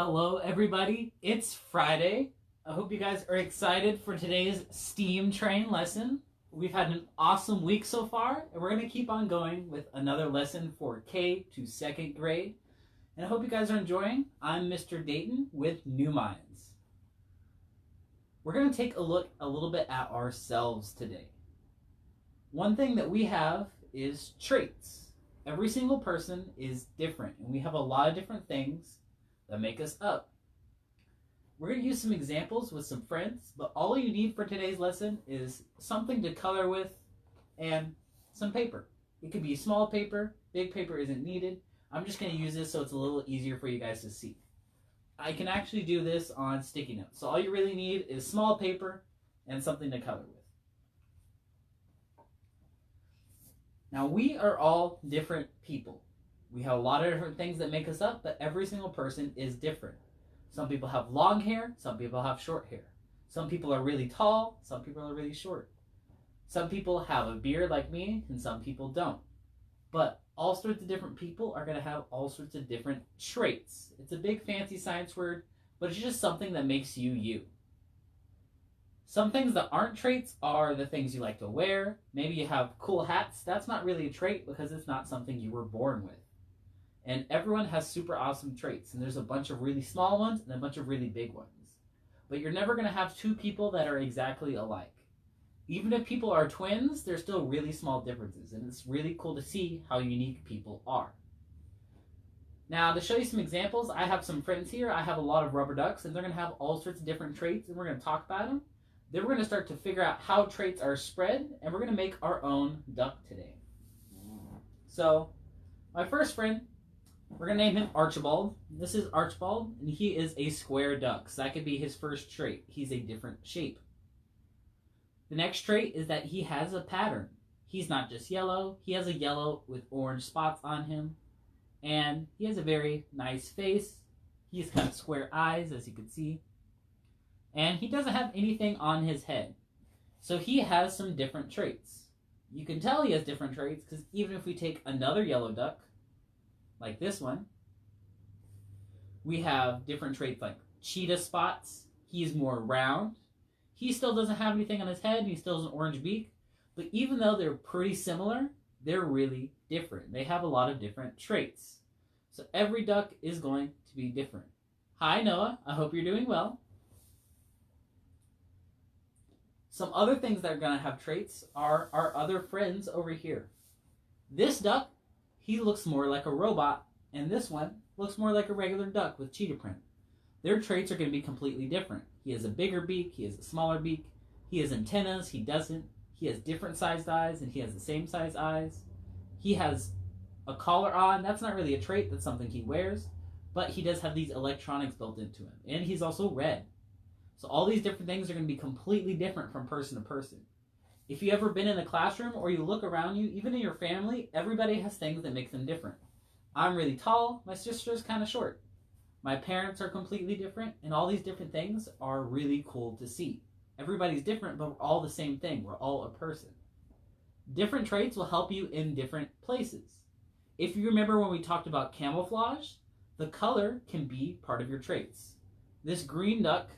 Hello, everybody. It's Friday. I hope you guys are excited for today's STEAM train lesson. We've had an awesome week so far, and we're going to keep on going with another lesson for K to second grade. And I hope you guys are enjoying. I'm Mr. Dayton with New Minds. We're going to take a look a little bit at ourselves today. One thing that we have is traits. Every single person is different, and we have a lot of different things that make us up. We're going to use some examples with some friends, but all you need for today's lesson is something to color with and some paper. It could be small paper, big paper isn't needed. I'm just going to use this so it's a little easier for you guys to see. I can actually do this on sticky notes, so all you really need is small paper and something to color with. Now, we are all different people. We have a lot of different things that make us up, but every single person is different. Some people have long hair, some people have short hair. Some people are really tall, some people are really short. Some people have a beard like me, and some people don't. But all sorts of different people are going to have all sorts of different traits. It's a big fancy science word, but it's just something that makes you you. Some things that aren't traits are the things you like to wear. Maybe you have cool hats. That's not really a trait because it's not something you were born with. And everyone has super awesome traits, and there's a bunch of really small ones and a bunch of really big ones. But you're never going to have two people that are exactly alike. Even if people are twins, there's still really small differences, and it's really cool to see how unique people are. Now, to show you some examples, I have some friends here. I have a lot of rubber ducks, and they're going to have all sorts of different traits, and we're going to talk about them. Then we're going to start to figure out how traits are spread, and we're going to make our own duck today. So, my first friend, we're going to name him Archibald. This is Archibald, and he is a square duck. So that could be his first trait. He's a different shape. The next trait is that he has a pattern. He's not just yellow. He has a yellow with orange spots on him. And he has a very nice face. He has kind of square eyes, as you can see. And he doesn't have anything on his head. So he has some different traits. You can tell he has different traits because even if we take another yellow duck, like this one, we have different traits like cheetah spots. He's more round. He still doesn't have anything on his head. He still has an orange beak. But even though they're pretty similar, they're really different. They have a lot of different traits. So every duck is going to be different. Hi, Noah. I hope you're doing well. Some other things that are going to have traits are our other friends over here. This duck, he looks more like a robot, and this one looks more like a regular duck with cheetah print. Their traits are going to be completely different. He has a bigger beak, he has a smaller beak, he has antennas, he doesn't, he has different sized eyes, and he has the same size eyes. He has a collar on. That's not really a trait, that's something he wears, but he does have these electronics built into him, and he's also red. So all these different things are going to be completely different from person to person. If you've ever been in a classroom or you look around you, even in your family, everybody has things that make them different. I'm really tall, my sister's kind of short. My parents are completely different, and all these different things are really cool to see. Everybody's different, but we're all the same thing. We're all a person. Different traits will help you in different places. If you remember when we talked about camouflage, the color can be part of your traits. This green duck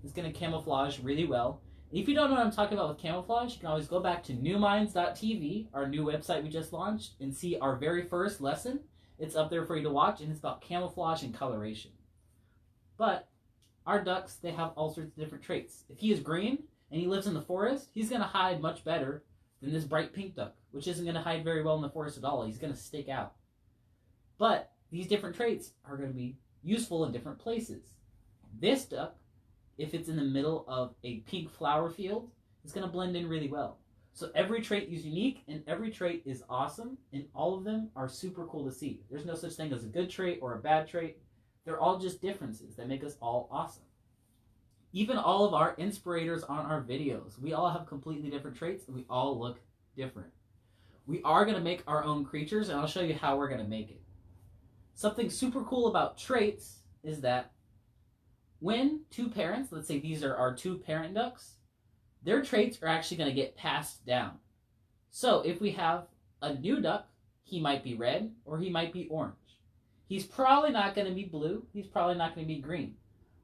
is going to camouflage really well. If you don't know what I'm talking about with camouflage, you can always go back to newminds.tv, our new website we just launched, and see our very first lesson. It's up there for you to watch, and it's about camouflage and coloration. But our ducks, they have all sorts of different traits. If he is green and he lives in the forest, he's going to hide much better than this bright pink duck, which isn't going to hide very well in the forest at all. He's going to stick out. But these different traits are going to be useful in different places. This duck, if it's in the middle of a pink flower field, it's going to blend in really well. So every trait is unique, and every trait is awesome, and all of them are super cool to see. There's no such thing as a good trait or a bad trait. They're all just differences that make us all awesome. Even all of our inspirators on our videos, we all have completely different traits, and we all look different. We are going to make our own creatures, and I'll show you how we're going to make it. Something super cool about traits is that when two parents, let's say these are our two parent ducks, their traits are actually going to get passed down. So if we have a new duck, he might be red or he might be orange. He's probably not going to be blue. He's probably not going to be green.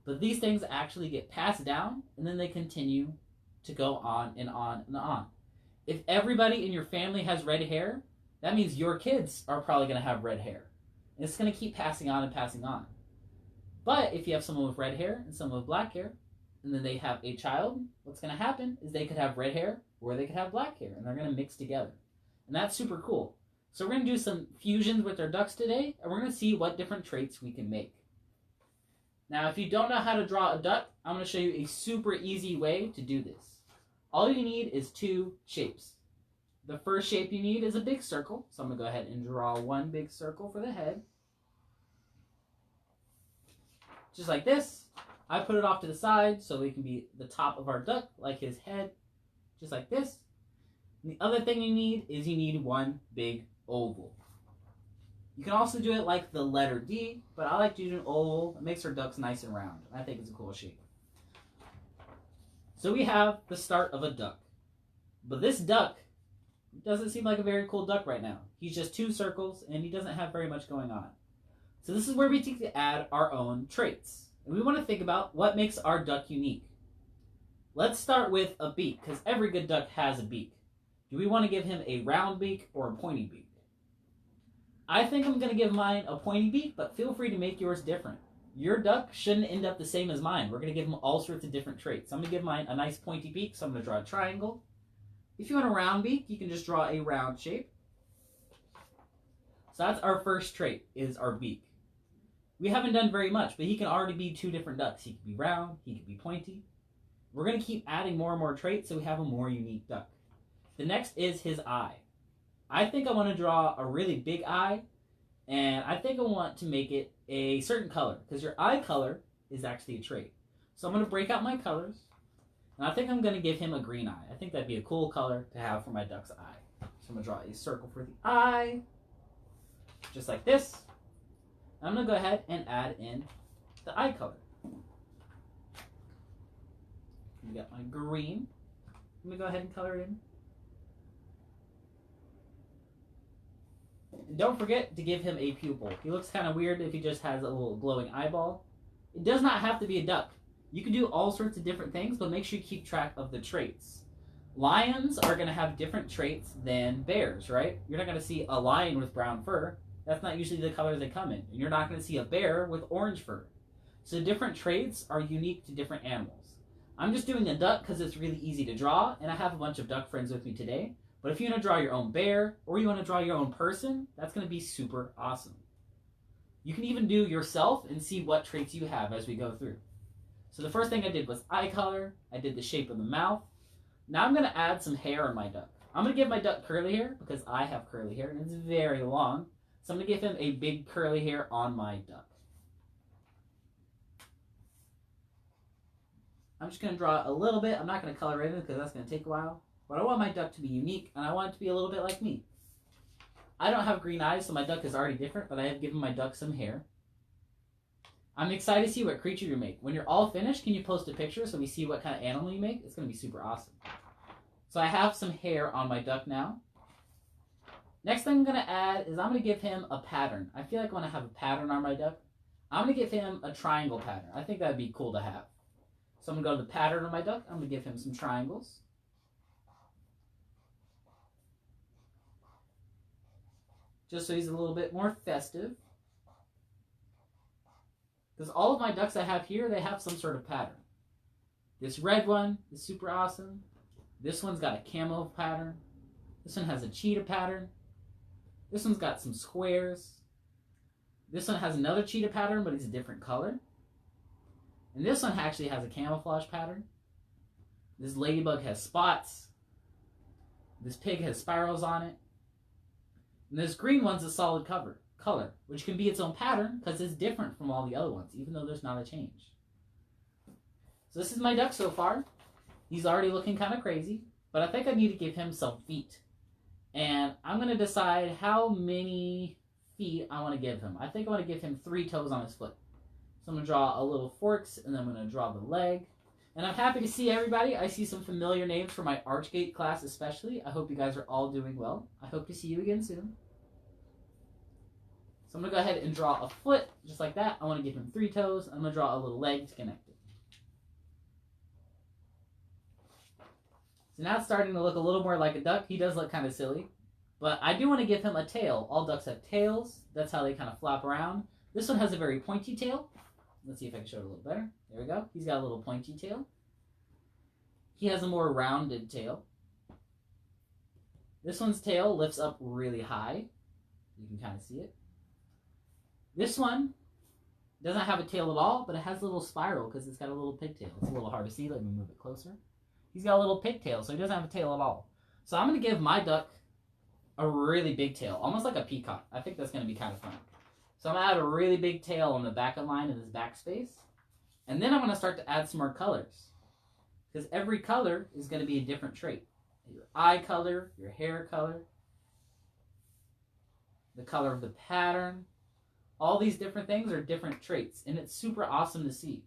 But these things actually get passed down, and then they continue to go on and on and on. If everybody in your family has red hair, that means your kids are probably going to have red hair. And it's going to keep passing on and passing on. But if you have someone with red hair and someone with black hair, and then they have a child, what's going to happen is they could have red hair or they could have black hair, and they're going to mix together. And that's super cool. So we're going to do some fusions with our ducks today, and we're going to see what different traits we can make. Now, if you don't know how to draw a duck, I'm going to show you a super easy way to do this. All you need is 2 shapes. The first shape you need is a big circle. So I'm going to go ahead and draw one big circle for the head. Just like this. I put it off to the side so it can be the top of our duck, like his head, just like this. And the other thing you need is you need one big oval. You can also do it like the letter D, but I like to do an oval. It makes our ducks nice and round. I think it's a cool shape. So we have the start of a duck. But this duck doesn't seem like a very cool duck right now. He's just 2 circles, and he doesn't have very much going on. So this is where we take to add our own traits. And we want to think about what makes our duck unique. Let's start with a beak, because every good duck has a beak. Do we want to give him a round beak or a pointy beak? I think I'm going to give mine a pointy beak, but feel free to make yours different. Your duck shouldn't end up the same as mine. We're going to give him all sorts of different traits. I'm going to give mine a nice pointy beak, so I'm going to draw a triangle. If you want a round beak, you can just draw a round shape. So that's our first trait, is our beak. We haven't done very much, but he can already be 2 different ducks. He could be round, he could be pointy. We're going to keep adding more and more traits so we have a more unique duck. The next is his eye. I think I want to draw a really big eye, and I think I want to make it a certain color, because your eye color is actually a trait. So I'm going to break out my colors, and I think I'm going to give him a green eye. I think that'd be a cool color to have for my duck's eye. So I'm going to draw a circle for the eye, just like this. I'm going to go ahead and add in the eye color. We got my green. Let me go ahead and color it in. And don't forget to give him a pupil. He looks kind of weird if he just has a little glowing eyeball. It does not have to be a duck. You can do all sorts of different things, but make sure you keep track of the traits. Lions are going to have different traits than bears, right? You're not going to see a lion with brown fur. That's not usually the color they come in. And you're not going to see a bear with orange fur. So different traits are unique to different animals. I'm just doing a duck because it's really easy to draw, and I have a bunch of duck friends with me today. But if you want to draw your own bear, or you want to draw your own person, that's going to be super awesome. You can even do yourself and see what traits you have as we go through. So the first thing I did was eye color. I did the shape of the mouth. Now I'm going to add some hair on my duck. I'm going to give my duck curly hair because I have curly hair and it's very long. So I'm going to give him a big curly hair on my duck. I'm just going to draw a little bit. I'm not going to color it in because that's going to take a while. But I want my duck to be unique, and I want it to be a little bit like me. I don't have green eyes, so my duck is already different, but I have given my duck some hair. I'm excited to see what creature you make. When you're all finished, can you post a picture so we see what kind of animal you make? It's going to be super awesome. So I have some hair on my duck now. Next thing I'm going to add is I'm going to give him a pattern. I feel like I want to have a pattern on my duck. I'm going to give him a triangle pattern. I think that would be cool to have. So I'm going to go to the pattern on my duck. I'm going to give him some triangles. Just so he's a little bit more festive. Because all of my ducks I have here, they have some sort of pattern. This red one is super awesome. This one's got a camo pattern. This one has a cheetah pattern. This one's got some squares. This one has another cheetah pattern, but it's a different color. And this one actually has a camouflage pattern. This ladybug has spots. This pig has spirals on it. And this green one's a solid color, which can be its own pattern because it's different from all the other ones, even though there's not a change. So this is my duck so far. He's already looking kind of crazy, but I think I need to give him some feet. And I'm going to decide how many feet I want to give him. I think I want to give him 3 toes on his foot. So I'm going to draw a little forks, and then I'm going to draw the leg. And I'm happy to see everybody. I see some familiar names for my Archgate class especially. I hope you guys are all doing well. I hope to see you again soon. So I'm going to go ahead and draw a foot, just like that. I want to give him 3 toes. I'm going to draw a little leg to connect it. So now it's starting to look a little more like a duck. He does look kind of silly. But I do want to give him a tail. All ducks have tails. That's how they kind of flap around. This one has a very pointy tail. Let's see if I can show it a little better. There we go. He's got a little pointy tail. He has a more rounded tail. This one's tail lifts up really high. You can kind of see it. This one doesn't have a tail at all, but it has a little spiral because it's got a little pigtail. It's a little hard to see. Let me move it closer. He's got a little pigtail, so he doesn't have a tail at all. So I'm going to give my duck a really big tail, almost like a peacock. I think that's going to be kind of fun. So I'm going to add a really big tail on the back of line in this back space. And then I'm going to start to add some more colors. Because every color is going to be a different trait. Your eye color, your hair color, the color of the pattern. All these different things are different traits. And it's super awesome to see.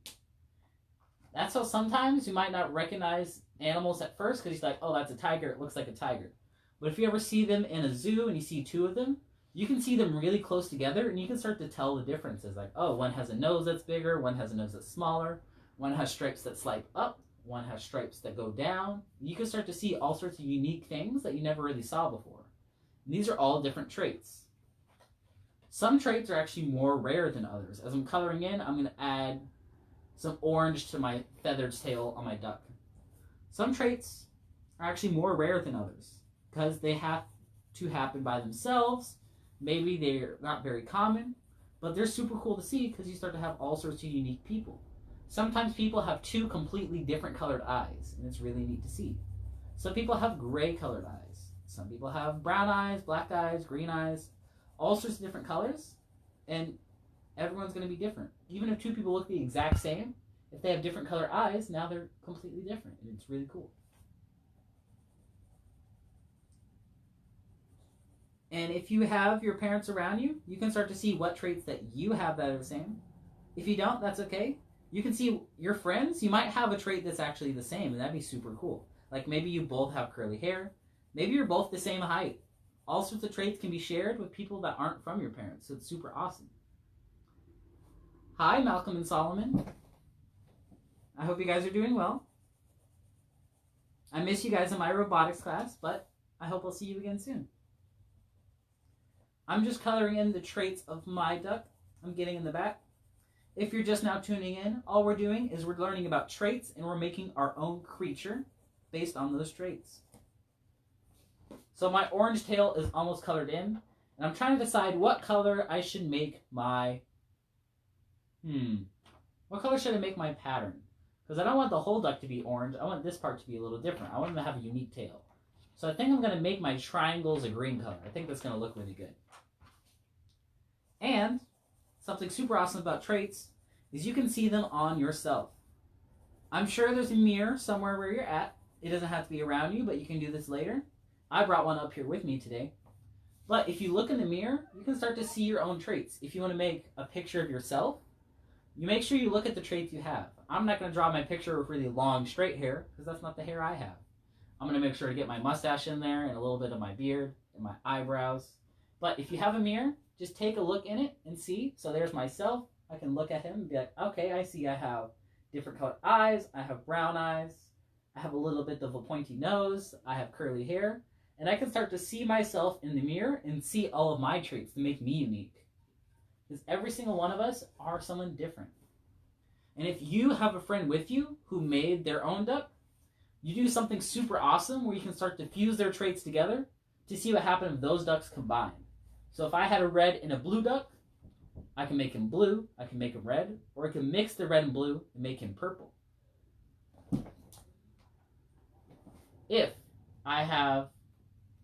That's how sometimes you might not recognize animals at first because you're like, oh, that's a tiger. It looks like a tiger. But if you ever see them in a zoo and you see 2 of them, you can see them really close together and you can start to tell the differences. Like, oh, one has a nose that's bigger, one has a nose that's smaller, one has stripes that swipe up, one has stripes that go down. You can start to see all sorts of unique things that you never really saw before. And these are all different traits. Some traits are actually more rare than others. As I'm coloring in, I'm going to add some orange to my feathered tail on my duck. Some traits are actually more rare than others because they have to happen by themselves. Maybe they're not very common, but they're super cool to see because you start to have all sorts of unique people. Sometimes people have 2 completely different colored eyes, and it's really neat to see. Some people have gray colored eyes. Some people have brown eyes, black eyes, green eyes, all sorts of different colors, and everyone's going to be different. Even if 2 people look the exact same, if they have different colored eyes, now they're completely different, and it's really cool. And if you have your parents around you, you can start to see what traits that you have that are the same. If you don't, that's okay. You can see your friends, you might have a trait that's actually the same, and that'd be super cool. Like maybe you both have curly hair. Maybe you're both the same height. All sorts of traits can be shared with people that aren't from your parents, so it's super awesome. Hi, Malcolm and Solomon. I hope you guys are doing well. I miss you guys in my robotics class, but I hope I'll see you again soon. I'm just coloring in the traits of my duck. I'm getting in the back. If you're just now tuning in, all we're doing is we're learning about traits and we're making our own creature based on those traits. So my orange tail is almost colored in, and I'm trying to decide what color I should make my, what color should I make my pattern? Because I don't want the whole duck to be orange. I want this part to be a little different. I want him to have a unique tail. So I think I'm going to make my triangles a green color. I think that's going to look really good. And something super awesome about traits is you can see them on yourself. I'm sure there's a mirror somewhere where you're at. It doesn't have to be around you, but you can do this later. I brought one up here with me today. But if you look in the mirror, you can start to see your own traits. If you want to make a picture of yourself, you make sure you look at the traits you have. I'm not going to draw my picture with really long straight hair because that's not the hair I have. I'm going to make sure to get my mustache in there and a little bit of my beard and my eyebrows. But if you have a mirror, just take a look in it and see. So there's myself. I can look at him and be like, okay, I see I have different colored eyes. I have brown eyes. I have a little bit of a pointy nose. I have curly hair. And I can start to see myself in the mirror and see all of my traits to make me unique. Because every single one of us are someone different. And if you have a friend with you who made their own duck, you do something super awesome where you can start to fuse their traits together to see what happened if those ducks combined. So if I had a red and a blue duck, I can make him blue, I can make him red, or I can mix the red and blue and make him purple. If I have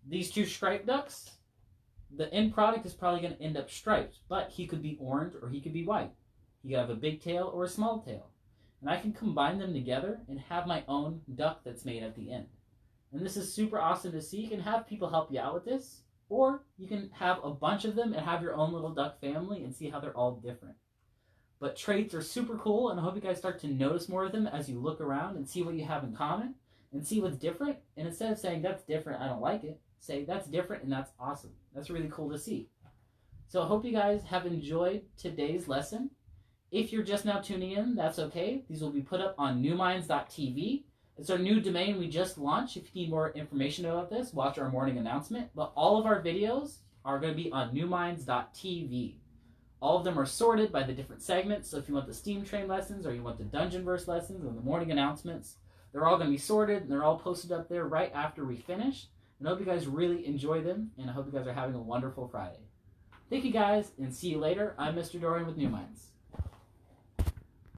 these 2 striped ducks, the end product is probably going to end up striped, but he could be orange or he could be white. He could have a big tail or a small tail. And I can combine them together and have my own duck that's made at the end. And this is super awesome to see. You can have people help you out with this, or you can have a bunch of them and have your own little duck family and see how they're all different. But traits are super cool, and I hope you guys start to notice more of them as you look around and see what you have in common and see what's different. And instead of saying, that's different, I don't like it, say, that's different and that's awesome. That's really cool to see. So I hope you guys have enjoyed today's lesson. If you're just now tuning in, that's okay. These will be put up on newminds.tv. It's our new domain we just launched. If you need more information about this, watch our morning announcement. But all of our videos are going to be on newminds.tv. All of them are sorted by the different segments. So if you want the steam train lessons or you want the dungeon verse lessons and the morning announcements, they're all going to be sorted and they're all posted up there right after we finish. And I hope you guys really enjoy them, and I hope you guys are having a wonderful Friday. Thank you guys, and see you later. I'm Mr. Dorian with New Minds.